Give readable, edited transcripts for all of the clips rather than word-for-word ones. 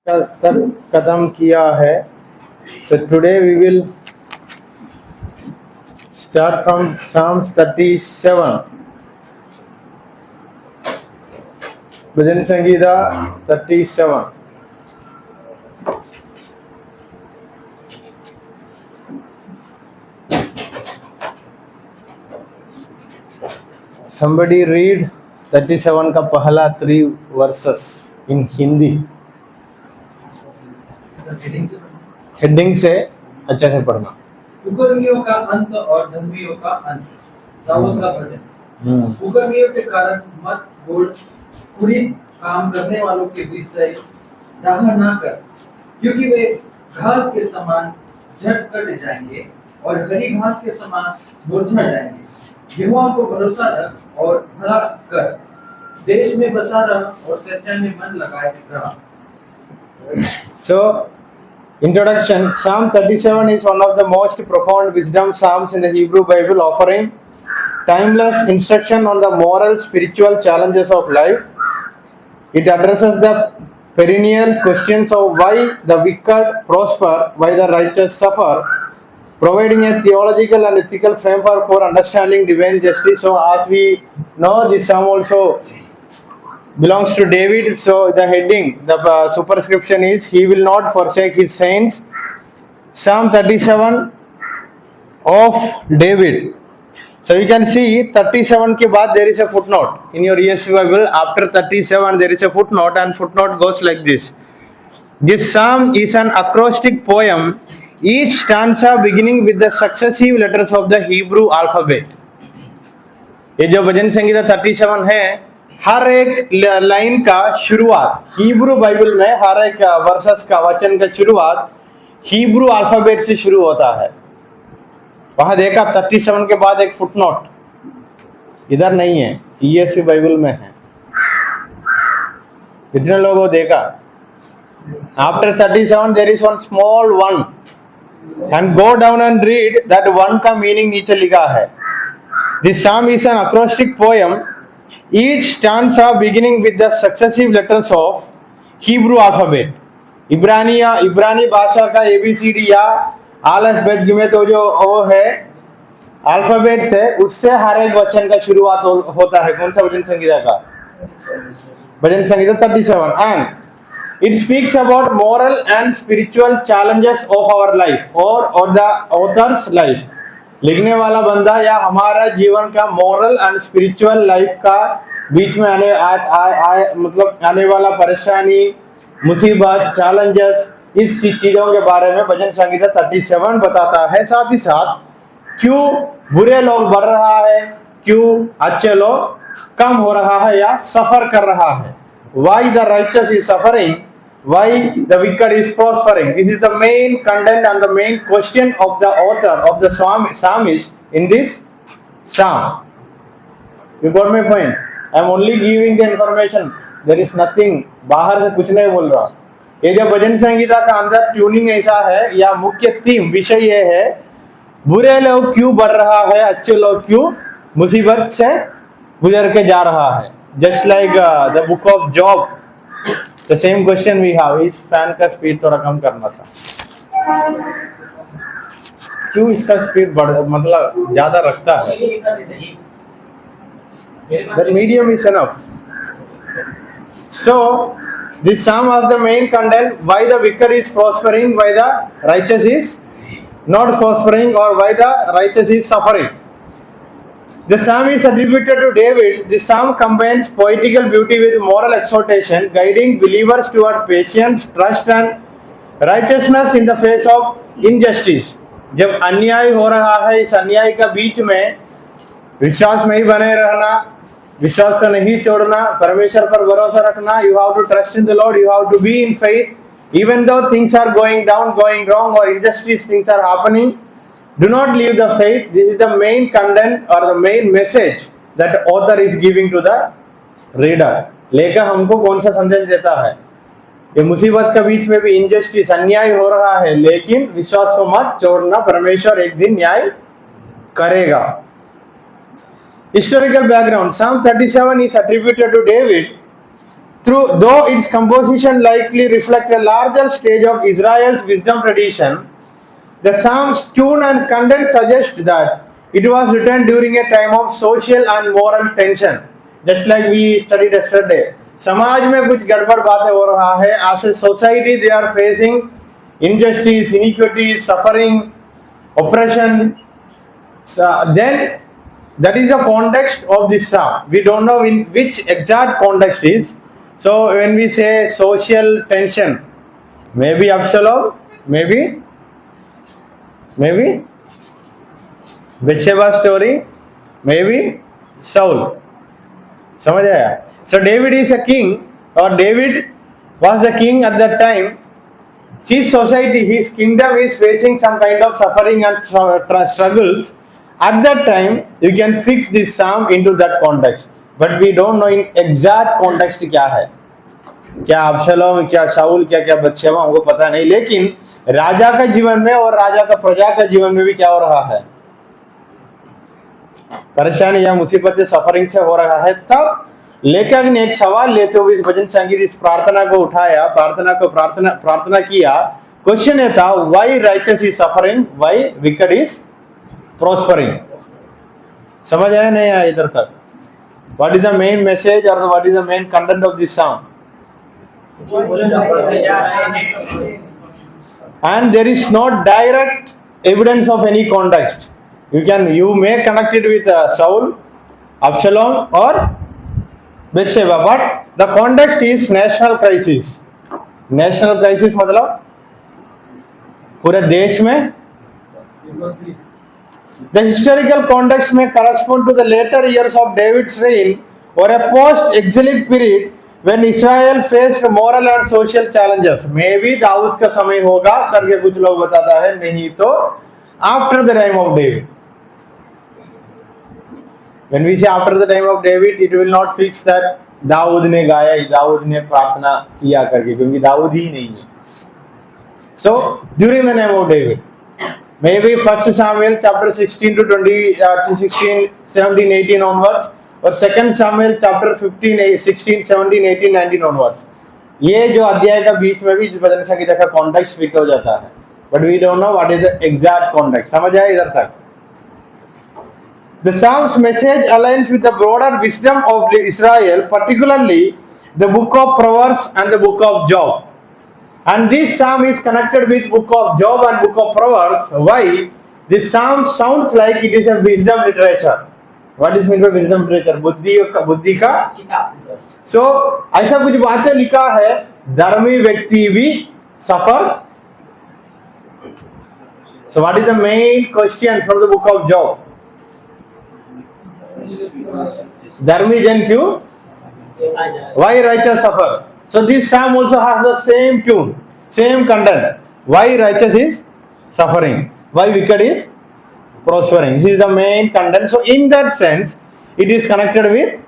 तक खत्म किया है. So today we will start from Psalms 37. Bhajan Sangeeta 37. Somebody read 37 का पहला 3 verses in Hindi. हेडिंग से अच्छा से पढ़ना. कुकर्मियों का अंत और धर्मियों का अंत. दाऊद का भजन. कुकर्मियों के कारण मत बोल, कुरीत काम करने वालों के विषय डाह ना कर, क्योंकि वे घास के समान झट कट जाएंगे और हरी घास के समान मुरझा जाएंगे. यहोवा को भरोसा रख और भला कर, देश में बसा रह और सच्चाई में मन लगाए रह. So, introduction. Psalm 37 is one of the most profound wisdom psalms in the Hebrew Bible, offering timeless instruction on the moral, spiritual challenges of life. It addresses the perennial questions of why the wicked prosper, why the righteous suffer, providing a theological and ethical framework for understanding divine justice. So, as we know, this psalm also belongs to David. So the heading, the superscription is "He will not forsake his saints." Psalm 37 of David. So you can see 37 के बाद there is a footnote in your ESV Bible. After 37 there is a footnote, and footnote goes like this. This psalm is an acrostic poem, each stanza beginning with the successive letters of the Hebrew alphabet. ये जो भजन संगीता 37 है, हर एक line का शुरुआत Hebrew Bible में, हर एक versus का वचन का शुरुआत हिब्रू अल्फाबेट से शुरू होता है. वहां देखा 37 के बाद एक फुटनोट, इधर नहीं है, ईएसवी बाइबल में है. कितने लोगों देखा? After 37 there is one small one, and go down and read that one का मीनिंग नीचे लिखा है. This psalm is an acrostic poem, each stanza beginning with the successive letters of Hebrew alphabet. इब्रानी भाषा का ABCD या आलफ बेत गिमे तो जो वो है अल्फाबेट से, उससे हर एक वचन का शुरुआत होता है. कौन सा भजन संगीता का? भजन Sangeeta 37. And it speaks about moral and spiritual challenges of our life or the author's life. लिखने वाला बंदा या हमारा जीवन का मोरल एंड स्पिरिचुअल लाइफ का बीच में मतलब आने वाला परेशानी, मुसीबत, चैलेंजेस, इस चीजों के बारे में भजन संगीता 37 बताता है. साथ ही साथ क्यों बुरे लोग बढ़ रहा है, क्यों अच्छे लोग कम हो रहा है या सफर कर रहा है. Why the righteous is suffering, why the wicked is prospering. This is the main content and the main question of the author of the psalmist in this psalm. You got my point? I am only giving the information. There is nothing, बाहर से कुछ नहीं बोल रहा. ये जो भजन संगीता का अंदर ट्यूनिंग ऐसा है, या मुख्य थीम विषय ये है, बुरे लोग क्यों बढ़ रहा है, अच्छे लोग क्यों मुसीबत से गुजर के जा रहा है. Just like the book of Job, the same question we have. इस फैन का स्पीड थोड़ा कम करना था. क्यों इसका स्पीड मतलब ज्यादा रखता है? The medium is enough. So this psalm has the main content: why the wicked is prospering, why the righteous is not prospering, or why the righteous is suffering. The psalm is attributed to David. This psalm combines poetical beauty with moral exhortation, guiding believers toward patience, trust and righteousness in the face of injustice. जब अन्याय हो रहा है, इस अन्याय का बीच में विश्वास में ही बने रहना, विश्वास को नहीं छोड़ना, परमेश्वर पर भरोसा रखना. You have to trust in the Lord. You have to be in faith, even though things are going down, going wrong, or injustice things are happening. Do not leave the faith. This is the main content or the main message that the author is giving to the reader. लेकर हमको कौन सा संदेश देता है? ये मुसीबत के बीच में भी इंजस्टिस, अन्याय हो रहा है, लेकिन विश्वास को मत छोड़ना, परमेश्वर एक दिन न्याय करेगा. Historical background. Psalm 37 is attributed to David. though its composition likely reflect a larger stage of Israel's wisdom tradition, the Psalm's tune and content suggest that it was written during a time of social and moral tension. Just like we studied yesterday. समाज में कुछ गड़बड़ बातें हो रहा है. As a society, they are facing injustice, inequity, suffering, oppression. So then that is the context of this psalm. We don't know in which exact context is. So when we say social tension, maybe Absalom, maybe Bathsheba story, maybe Saul. समझ आया? So David is a king, or David was the king at that time. His society, his kingdom is facing some kind of suffering and struggles. At that time, you can fix this psalm into that context. But we don't know in exact context क्या है. क्या अब्शलोम, क्या शाऊल, क्या क्या बत्शेबा, हमको पता नहीं. लेकिन राजा का जीवन में और राजा का प्रजा का जीवन में भी क्या हो रहा है? परेशानी या मुसीबतें, सफरिंग से हो रहा है. तब लेखक ने एक सवाल लेते हुए इस भजन संगीत, इस प्रार्थना को उठाया, प्रार्थना किया. क्वेश्चन ये था, why righteous is suffering, why wicked is prospering. समझ आया नहीं आया इधर तक? What is the main message और what is the main content of this song? And there is no direct evidence of any context. You may connect it with Saul, Absalom, or Bathsheba, but the context is national crisis. National crisis मतलब पूरे देश में. The historical context may correspond to the later years of David's reign or a post-exilic period when Israel faced moral and social challenges. Maybe Dawood का समय होगा करके कुछ लोग बताता है, नहीं तो after the time of David. When we say after the time of David, it will not fix that Dawood ने गाया, दाऊद ने प्रार्थना किया करके, क्योंकि दाऊद ही नहीं है. So during the time of David, maybe 1 Samuel chapter 16 to 20, 16, 17, 18 onwards, और 2 Samuel chapter 15, 16, 17, 18, 19 onwards. ये जो अध्याय का बीच में भी इस भजन संगीत का कॉन्टेक्स्ट फिट हो जाता है. But we don't know what is the exact context. समझ आया इधर तक? The psalm's message aligns with the broader wisdom of Israel, particularly the book of Proverbs and the book of Job. And this psalm is connected with book of Job and book of Proverbs. Why? This psalm sounds like it is a wisdom literature. What is meant by wisdom literature? बुद्धि का. So ऐसा कुछ बातें लिखा है, धर्मी व्यक्ति भी सफर. So what is the main question from the book of Job? धर्मी जन क्यों? Why righteous suffer? So this psalm also has the same tune, same content. Why righteous is suffering? Why wicked is prospering? This is the main content. So in that sense, it is connected with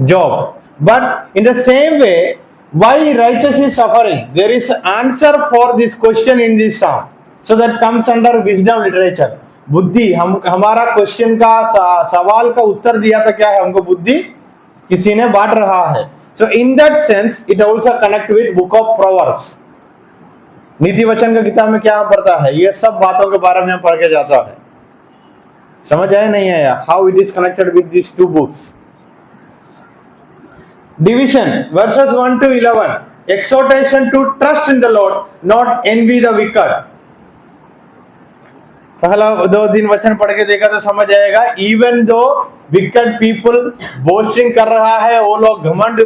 Job. But in the same way, why righteous is suffering? There is an answer for this question in this psalm. So that comes under wisdom literature. बुद्धि, हमारा question का सवाल का उत्तर दिया था क्या है? हमको बुद्धि किसी ने बांट रहा है. So in that sense, it also connect with book of Proverbs. नीति वचन का किताब में क्या हम पढ़ता है? ये सब बातों के बारे में हम पढ़ के जाता है. समझ आया नहीं आया? How it is connected with these two books. Division verses 1 to 11. Exhortation to trust in the Lord, not envy the wicked. पहला 2-3 वचन पढ़ के देखा तो समझ आएगा. Even though wicked people boasting कर रहा है, वो लोग घमंड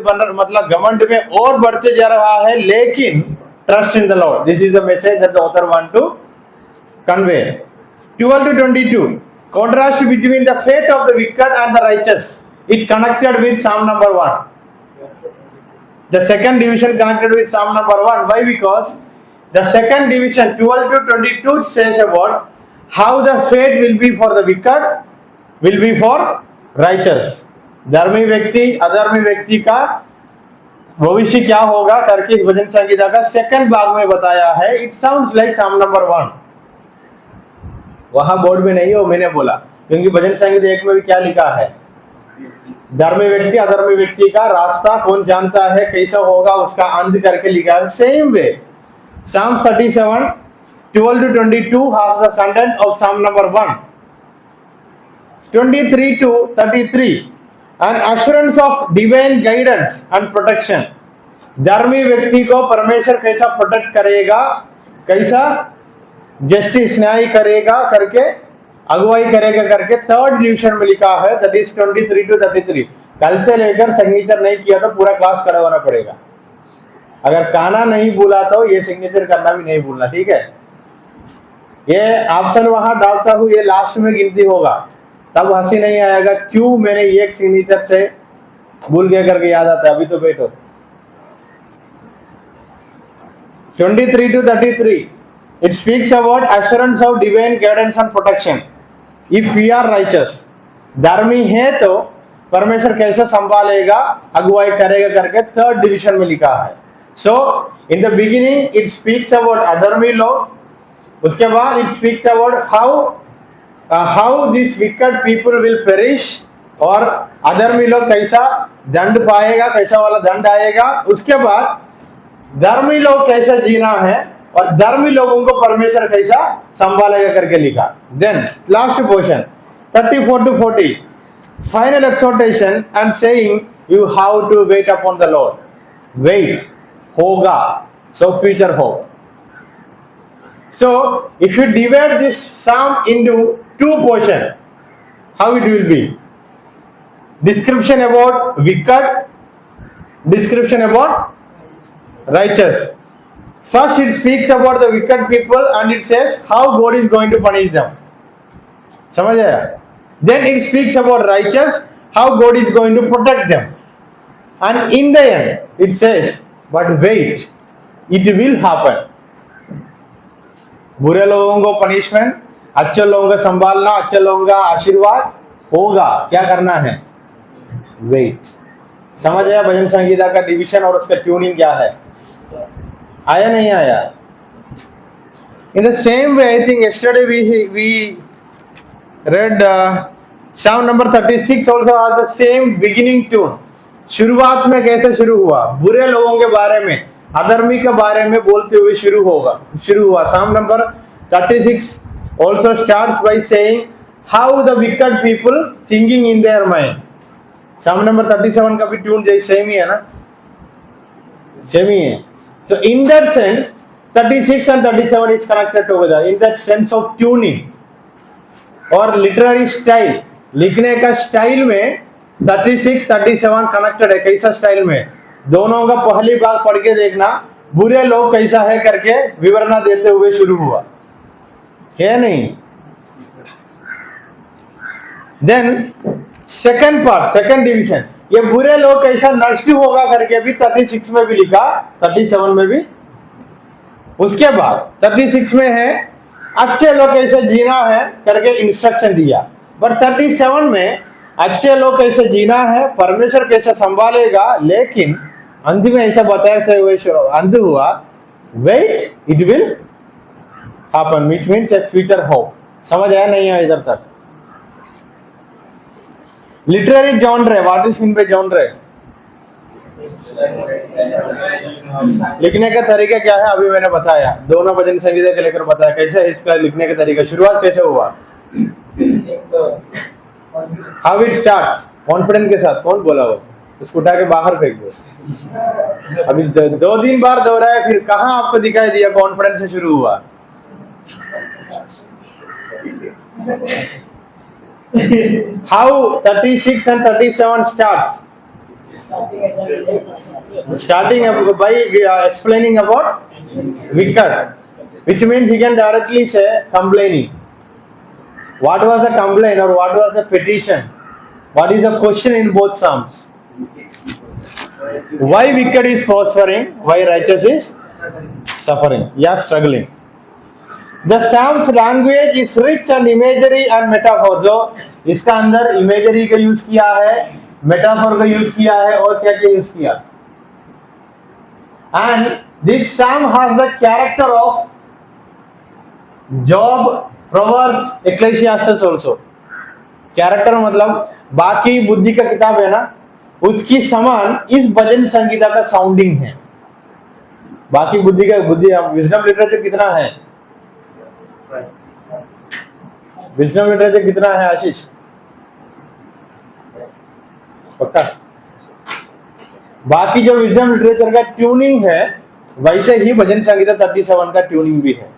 में और बढ़ते जा रहा है, लेकिन trust in the lord. This is the message that the author want to convey. 12 to 22. Contrast between the fate of the wicked and the righteous. It connected with Psalm number 1. The second division connected with Psalm number 1. Why? Because the second division 12 to 22 says about how the fate will be for the wicked, will be for righteous. धर्मी व्यक्ति अधर्मी व्यक्ति का भविष्य क्या होगा करके इस भजन संगीता का सेकंड भाग में बताया है. इट साउंड्स लाइक साम नंबर 1. वहां बोर्ड में नहीं हो, मैंने बोला, क्योंकि भजन संगीत 1 में भी क्या लिखा है? धर्मी व्यक्ति अधर्मी व्यक्ति का रास्ता कौन जानता है, कैसा होगा उसका अंत करके लिखा है. Same way Psalm 37 12 to 22 has the content of Psalm number 1. 23 to 33 an assurance of divine guidance and protection. धर्मी व्यक्ति को परमेश्वर कैसा प्रोटेक्ट करेगा, कैसा जस्टिस न्याय करेगा करके, अगुवाई करेगा करके थर्ड डिवीजन में लिखा है. That is 23 to 33. कल से लेकर सिग्नेचर नहीं किया तो पूरा क्लास खड़ा होना पड़ेगा. अगर काना नहीं भूला तो ये सिग्नेचर करना भी नहीं भूलना, ठीक है. ये ऑप्शन वहां डालता हूं, ये लास्ट में गिनती होगा, तब हंसी नहीं आएगा क्यों मैंने एक सिग्नेचर से भूल गया करके याद आता है. अभी तो बैठो. 23 to 33 it speaks about assurance of divine guidance and protection if we are righteous. धर्मी है तो परमेश्वर कैसे संभालेगा, अगुवाई करेगा करके थर्ड डिवीजन में लिखा है. So in the beginning it speaks about अधर्मी लोग, उसके बाद it speaks about how this wicked people will perish, और अधर्मी लोग कैसा दंड पाएगा, कैसा वाला दंड आएगा. उसके बाद धर्मी लोग कैसा जीना है और धर्मी लोगों को परमेश्वर कैसा संभालेगा करके लिखा. Then last portion 34 to 40 final exhortation and saying you how to wait upon the Lord. Wait होगा, so future hope. So if you divide this psalm into two portions, how it will be? Description about wicked, description about righteous. First it speaks about the wicked people and it says how God is going to punish them. समझ आया? Then it speaks about righteous, how God is going to protect them. And in the end it says, but wait, it will happen. बुरे लोगों को punishment, अच्छे लोगों का संभालना, अच्छे लोगों का आशीर्वाद होगा. क्या करना है? वेट. समझ आया भजन संगीता का डिवीजन और उसका ट्यूनिंग क्या है? आया नहीं आया? In the same way I think yesterday we read Psalm number 36 also has the same beginning tune. शुरुआत में कैसे शुरू हुआ? बुरे लोगों के बारे में, अधर्मी के बारे में बोलते हुए शुरू हुआ. Psalm number 36 also starts by saying how the wicked people thinking in their mind. Psalm number 37 का भी ट्यून जैसे सेम ही है ना, सेम ही है. So in that sense 36 and 37 is connected together in that sense of tuning. और literary style, लिखने का style में 36 37 कनेक्टेड है. कैसा स्टाइल में? दोनों का पहली बात पढ़ के देखना, बुरे लोग कैसा है करके विवरण देते हुए शुरू हुआ है नहीं. Then second part, second division, ये बुरे लोग कैसा नष्ट होगा करके भी 36 में भी लिखा, 37 में भी. उसके बाद 36 में है अच्छे लोग कैसे जीना है करके इंस्ट्रक्शन दिया. बट 37 में अच्छे लोग कैसे जीना है, परमेश्वर कैसे संभालेगा, लेकिन अंत में ऐसा बताते हुए अंत हुआ wait it will happen, which means a future hope. समझ आया नहीं आया इधर तक? Literary genre, what is mean by genre? लिखने का तरीका क्या है अभी मैंने बताया, दोनों भजन संगीत के लेकर बताया कैसे है इसका लिखने का तरीका. शुरुआत कैसे हुआ, हाउ इट स्टार्ट्स, कॉन्फिडेंस के साथ. कौन बोला वो? उसको उठा के बाहर फेंक दो. अभी 2-3 बार दोहराया, फिर कहां आपको दिखाई दिया कॉन्फिडेंस से शुरू हुआ? How 36 and 37 starts? Starting by explaining about wicked, which means he can directly say complaining. What was the complaint or what was the petition? What is the question in both psalms? Why wicked is prospering? Why righteous is suffering? Yeah, struggling. The psalms language is rich and imagery and metaphor. जो इसका अंदर imagery का use किया है, metaphor का use किया है और क्या क्या यूज किया. And this psalm has the character of Job, Proverbs, Ecclesiastes also. Character मतलब बाकी बुद्धि का किताब है ना, उसकी समान इस भजन संगीता का साउंडिंग है। बाकी बुद्धि विजडम लिटरेचर कितना है? विजडम लिटरेचर कितना है आशीष? पक्का? बाकी जो विजडम लिटरेचर का ट्यूनिंग है वैसे ही भजन संगीता 37 का ट्यूनिंग भी है।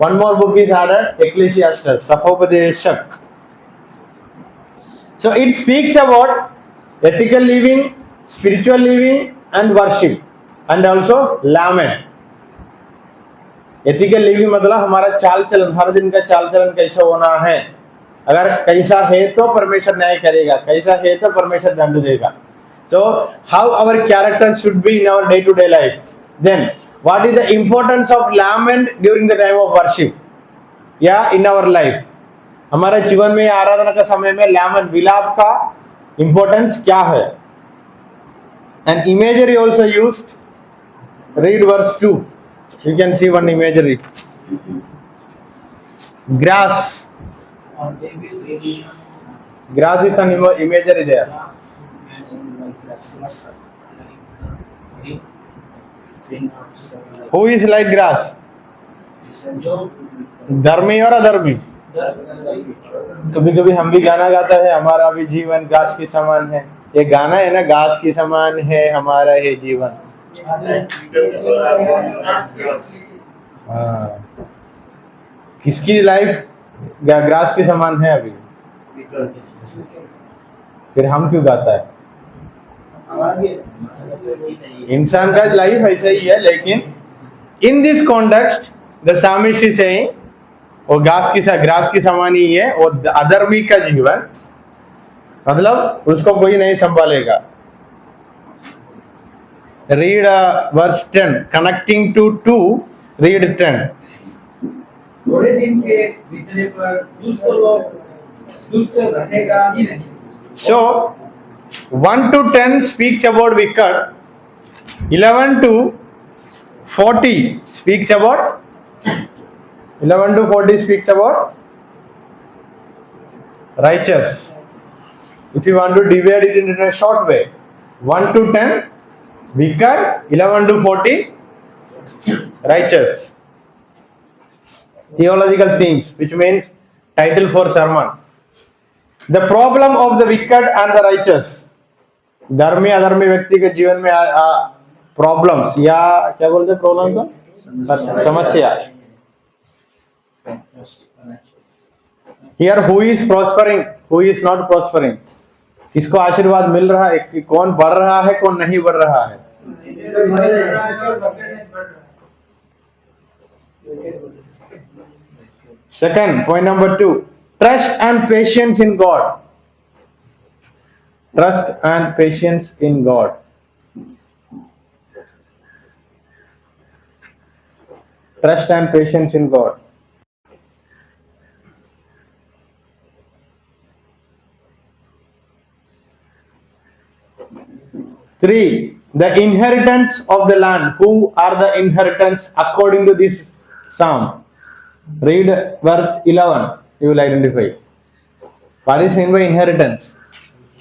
One more book is added, Ecclesiastes, सफोपदेशक। So it speaks about ethical living, spiritual living and worship and also lament. Ethical living मतलब हमारा चाल चलन, हर दिन का चाल चलन कैसा होना है। अगर कैसा है तो परमेश्वर न्याय करेगा, कैसा है तो परमेश्वर दंड देगा। So how our character should be in our day to day life. Then what is the importance of lament during the time of worship? Yeah, in our life. हमारे जीवन में आराधना का समय में लैमन, विलाप का इंपॉर्टेंस क्या है? And imagery also used. Read verse 2. You can see one imagery. Grass. Grass is an imagery there. Who is like grass? धर्मी और अधर्मी? कभी कभी हम भी गाना गाता है, हमारा भी जीवन घास के समान है। ये गाना है ना, घास के समान है हमारा ये जीवन। हाँ, किसकी लाइफ ग्रास के समान है अभी? फिर हम क्यों गाता है? इंसान का लाइफ ऐसा ही है, लेकिन in this context the psalmist is saying वो ग्रास की समान ही है। वो अधर्मी का जीवन मतलब उसको कोई नहीं संभालेगा। Read verse 10, connecting to 2, read 10। थोड़े दिन के बीतने पर दुष्ट रहेगा ही नहीं। So 1 to 10 speaks about wicked, 11 to 40 speaks about 11 to 40 speaks about righteous. If you want to divide it in a short way, 1 to 10 wicked, 11 to 40 righteous. Theological themes, which means title for sermon. The problem of the wicked and the righteous. धर्मी अधर्मी व्यक्ति के जीवन में problems, या क्या बोलते हैं प्रॉब्लम को? समस्या। Here who is prospering, who is not prospering? किसको आशीर्वाद मिल रहा है, कि कौन बढ़ रहा है, कौन नहीं बढ़ रहा है? Second, point number 2, trust and patience in God. Trust and patience in God. Trust and patience in God. 3, the inheritance of the land. Who are the inheritance according to this psalm? Read verse 11. You will identify. What is meant by inheritance?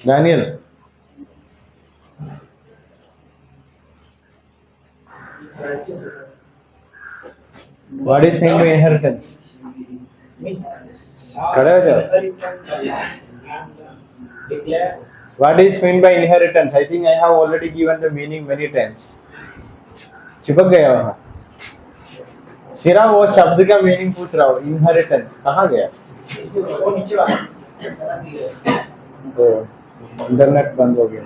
Daniel. What is meant by inheritance? खड़े हो जाओ। What is meant by inheritance? I think I have already given the meaning many times. चिपक गया वहाँ। सिर्फ वो शब्द का मीनिंग पूछ रहा हूँ। इनहेरिटेंस कहाँ गया? तो इंटरनेट बंद हो गया।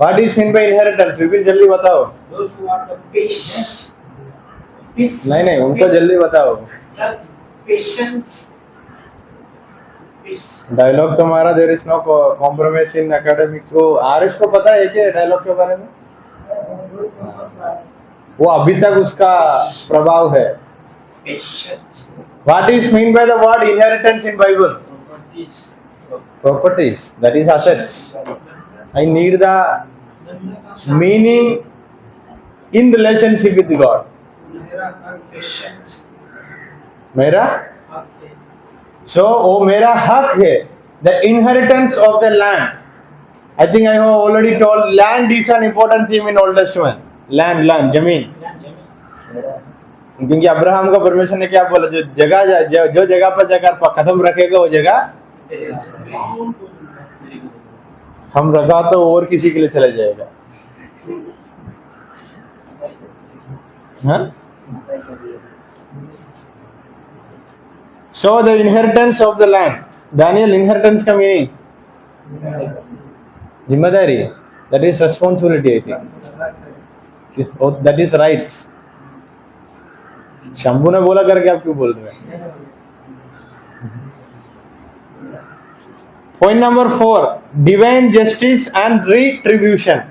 What is meant by inheritance? Vipin जल्दी बताओ। नहीं उनको जल्दी बताओ। डायलॉग तुम्हारा there is no compromise in academics. वो आरिश को पता है क्या डायलॉग के बारे में? वो अभी तक उसका प्रभाव है। What is meant by the word inheritance in Bible? Properties. That is assets. I need the meaning in relationship with God. मेरा so वो मेरा हक है। the inheritance of the land. I think I have already told land is an important theme in Old Testament. Land, जमीन. क्योंकि Abraham का परमेश्वर ने क्या बोला, जो जगह जो जगह पर जाकर कदम रखेगा वो जगह हम रखा तो और किसी के लिए चला जाएगा. हाँ? So the inheritance of the land. Daniel, inheritance का meaning जिम्मेदारी, that is responsibility, I think. That is rights. Shambhu ने बोला करके आप क्यों बोल रहे हैं? Point number 4, divine justice and retribution.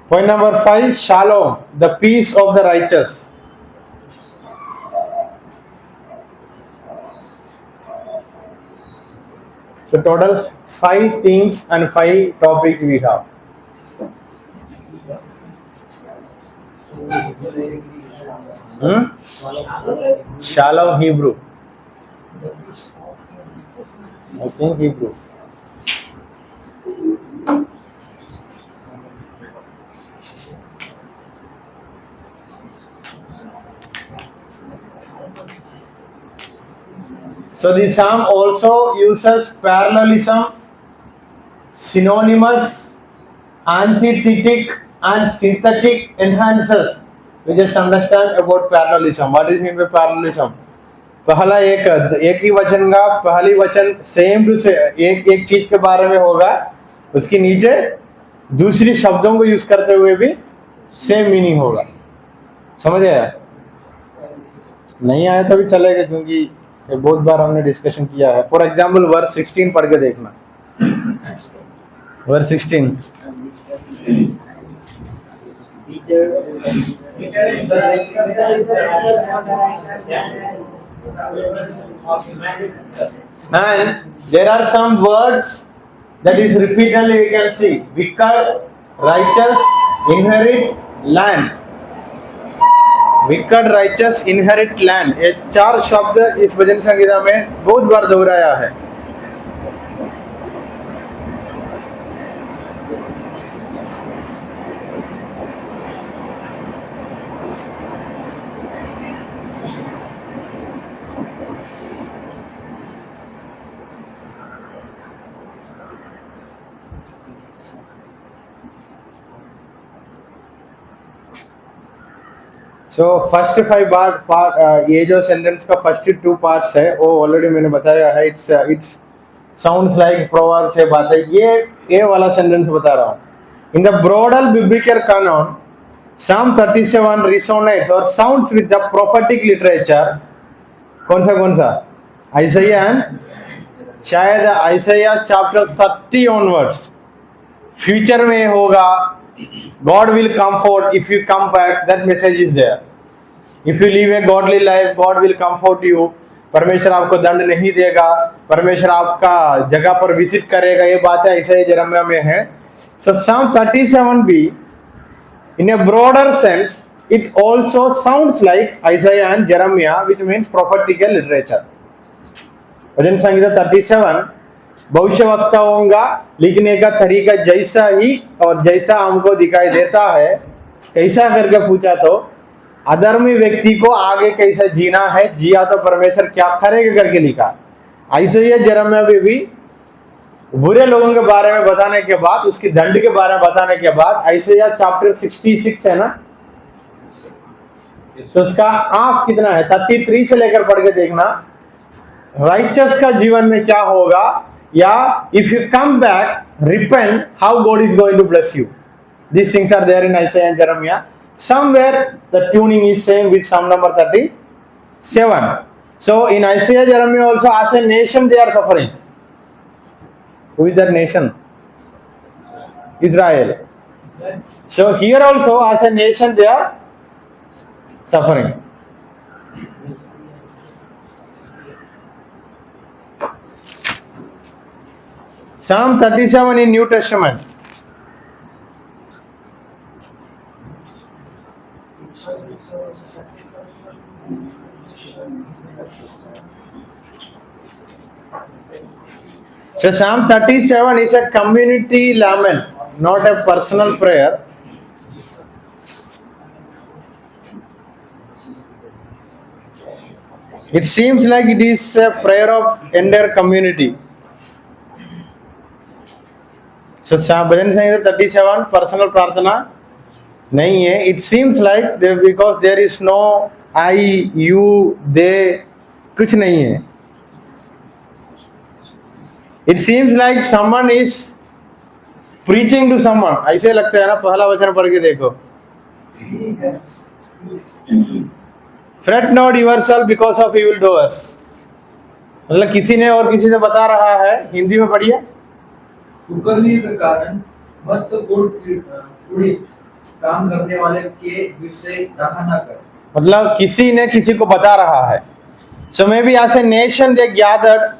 Point number 5, shalom, the peace of the righteous. So total 5 themes and 5 topics we have. Shalom Hebrew. I think Hebrew. So the psalm also uses parallelism, synonymous, antithetic and synthetic enhancers. We just understand about parallelism. What is mean by parallelism? पहला एक ही वचन का पहली वचन same to से एक चीज के बारे में होगा, उसके नीचे दूसरी शब्दों को यूज करते हुए भी सेम मीनिंग होगा. समझ आया? नहीं आया तो भी चलेगा, क्योंकि ये बहुत बार हमने डिस्कशन किया है. फॉर एग्जाम्पल वर्स 16 पढ़ के देखना. Verse 16. And there are some words that is repeatedly we can see. Wicked, righteous, inherit land. Wicked, righteous, inherit land. ये 4 शब्द इस भजन संगीता में बहुत बार दोहराया है. सो फर्स्ट 5 पार्ट ये जो सेंटेंस का फर्स्ट 2 पार्ट्स है वो ऑलरेडी मैंने बताया है. इट्स साउंड्स लाइक प्रोवर्ब से बात है. ये वाला सेंटेंस बता रहा हूँ. In the broader biblical canon Psalm 37 resonates or sounds with the prophetic literature. कौन सा? आइसैया एंड शायद आइसैया चैप्टर 30 ऑनवर्ड्स. फ्यूचर में होगा, God will comfort if you come back. That message is there. If you live a godly life, God will comfort you. परमेश्वर आपको दंड नहीं देगा, परमेश्वर आपका जगह पर विजिट करेगा. ये बातें ऐसे यिर्मयाह में है. So Psalm 37b, in a broader sense, it also sounds like Isaiah and Jeremiah, which means prophetical literature. भजन संगीता 37 भविष्यवक्ताओं का लिखने का तरीका जैसा ही और जैसा हमको दिखाई देता है. कैसा करके पूछा तो अधर्मी व्यक्ति को आगे कैसा जीना है, जिया तो परमेश्वर क्या करेगा करके लिखा. आइसैया यिर्मयाह में भी बुरे लोगों के बारे में बताने के बाद, उसकी दंड के बारे में बताने के बाद, आइसैया चैप्टर 66 है ना, तो उसका हाफ कितना है 33 से लेकर पढ़ के देखना. राइचस का जीवन में क्या होगा, या if you come back repent how God is going to bless you. These things are there in Isaiah and Jeremiah. Somewhere the tuning is same with Psalm number 37. So in Isaiah, Jeremiah also as a nation they are suffering. Who is that nation? Israel. So here also as a nation they are suffering. Psalm 37 in New Testament. So Psalm 37 is a community lament, not a personal prayer. It seems like it is a prayer of entire community. So bhajan Samhita 37 personal प्रार्थना नहीं है. It seems like because there is no I, you, they, कुछ नहीं है. It seems like someone is preaching to someone. ऐसे लगता है ना, पहला वचन पढ़ के देखो. Fret not yourself because of evil doers. मतलब किसी ने और किसी से बता रहा है. हिंदी में पढ़िए. कुकर्मी के कारण मत कुड़ित काम करने वाले के विषय डाहा न कर. मतलब किसी ने किसी को बता रहा है. So maybe as a nation they gathered,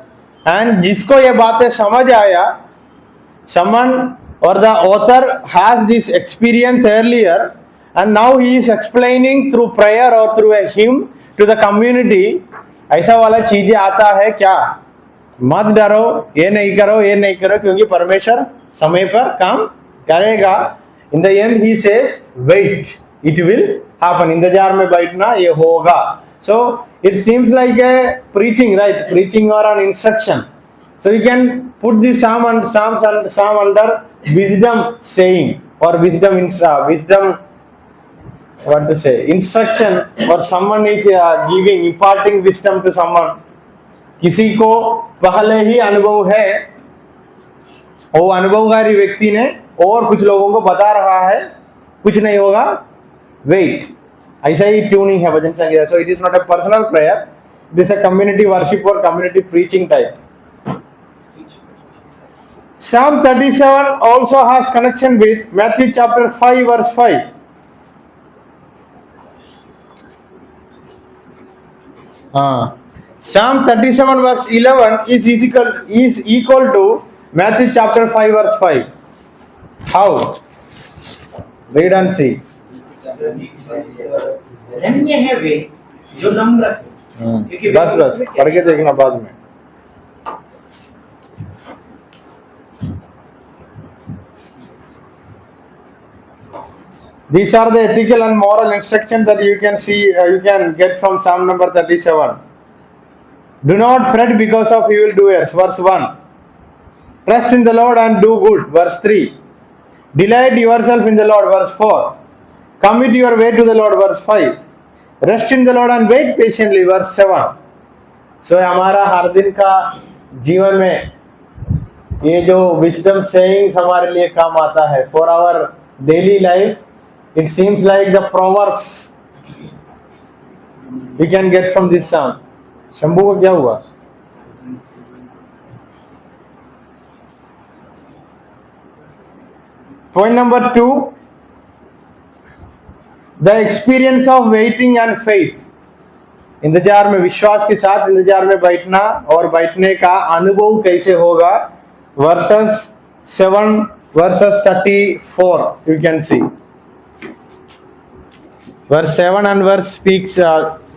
and जिसको ये बातें समझ आया, someone or the author has this experience earlier, and now he is explaining through prayer or through a hymn to the community. ऐसा वाला चीजें आता है क्या, मत डरो, ये नहीं करो, ये नहीं करो, क्योंकि परमेश्वर समय पर काम करेगा. In the end he says wait, it will happen. इंतजार में बैठना, ये होगा. So it seems like a preaching, right? Preaching or an instruction. So you can put the psalm under wisdom saying or wisdom what to say, instruction, or someone is imparting wisdom to someone. किसी को पहले ही अनुभव है, वो अनुभवकारी व्यक्ति ने और कुछ लोगों को बता रहा है कुछ नहीं होगा, वेट. ऐसा ही ट्यूनिंग है भजन संगीत. So it is not a personal prayer, it is a community worship और community preaching type. Psalm 37 also has connection with Matthew chapter 5 verse 5. Psalm 37 verse 11 is equal to Matthew chapter 5 verse 5. How? Read and see. धन्य है वे जो नम्र है. बस पढ़ के देखना बाद में. These are the ethical and moral instructions that you can see, you can get from Psalm number 37. Do not fret because of evildoers, verse 1. Trust in the Lord and do good, verse 3. Delight yourself in the Lord, verse 4. Commit your way to the Lord, verse 5. Rest in the Lord and wait patiently, verse 7. So हमारा हर दिन का जीवन में ये जो wisdom sayings हमारे लिए काम आता है. For our daily life, it seems like the proverbs we can get from this psalm. Shambhu को क्या हुआ? Point number 2, the experience of waiting and faith. इंतजार में, विश्वास के साथ इंतजार में बैठना और बैठने का अनुभव कैसे होगा. Verses 7 verses 34 you can see. Verse 7 and verse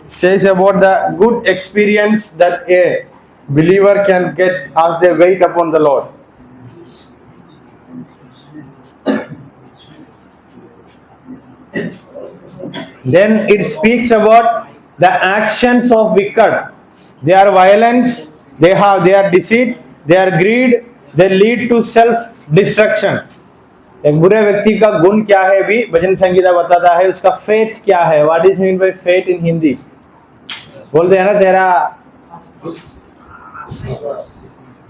says about the good experience that a believer can get as they wait upon the Lord. Then it speaks about the actions of wicked. They are violence, they are deceit, they are greed, they lead to self destruction. एक बुरे व्यक्ति का गुण क्या है भी भजन संगीता बताता है. उसका फेट क्या है, what is mean by fate in Hindi? बोलते हैं ना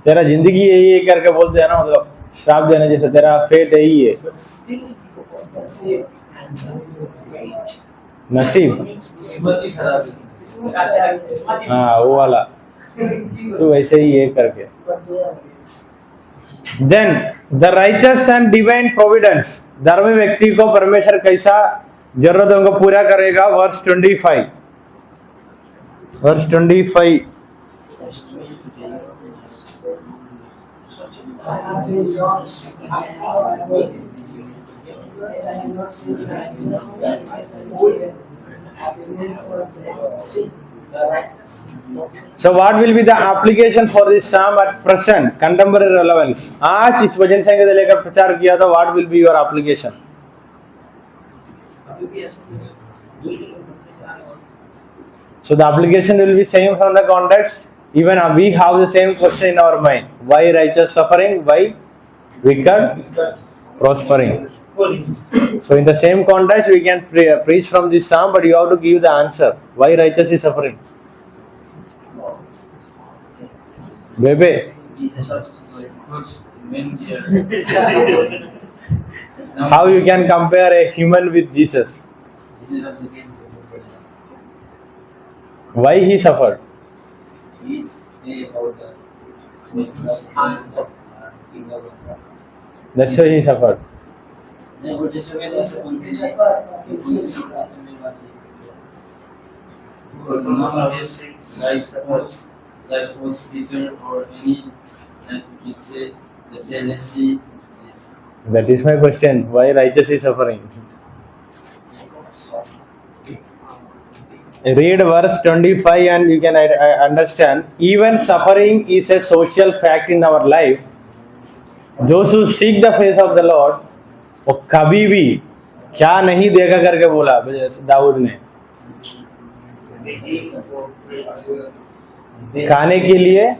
तेरा जिंदगी यही है करके बोलते हैं ना, मतलब श्राप देने जैसे, तेरा फेट यही है, नसीब. हाँ वो वाला, तो वैसे ही है करके. Then the righteous and divine providence, धर्मी व्यक्ति को परमेश्वर कैसा जरूरतों को पूरा करेगा. Verse 25. I have been lost. I have avoided. I am not seen So what will be the application for this psalm at present, contemporary relevance? आज इस भजन संहिता लेकर प्रचार किया था, what will be your application? So the application will be same from the context. Even we have the same question in our mind. Why righteous suffering? Why wicked prospering? So in the same context we can preach from this psalm, but you have to give the answer. Why righteous is suffering? Bebe. How you can compare a human with Jesus? Why he suffered? That's why he suffered. Like was teacher or any, like you could say, the jealousy. That is my question. Why righteous is suffering? Read verse 25 and you can understand. Even suffering is a social fact in our life. Those who seek the face of the Lord, वो कभी भी क्या नहीं देखा करके बोला दाऊद ने, खाने के लिए.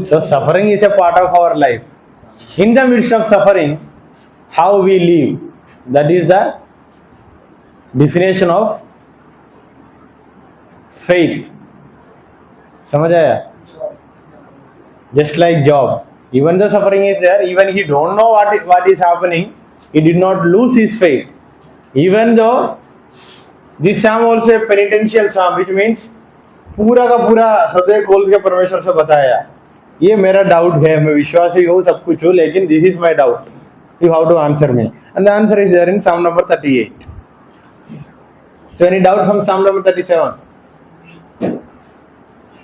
So suffering is a part of our life. In the midst of suffering, how we live, that is the definition of faith. समझ आया? Just like Job, even the suffering is there, even he don't know what is happening, he did not lose his faith. Even though this psalm also a penitential psalm, which means पूरा का पूरा हृदय खोल के परमेश्वर से बताया, ये मेरा डाउट है, मैं विश्वासी हूँ, सब कुछ हूँ, लेकिन this is my doubt, you have to answer me. And the answer is there in Psalm number 38. So any doubt from Psalm number 37?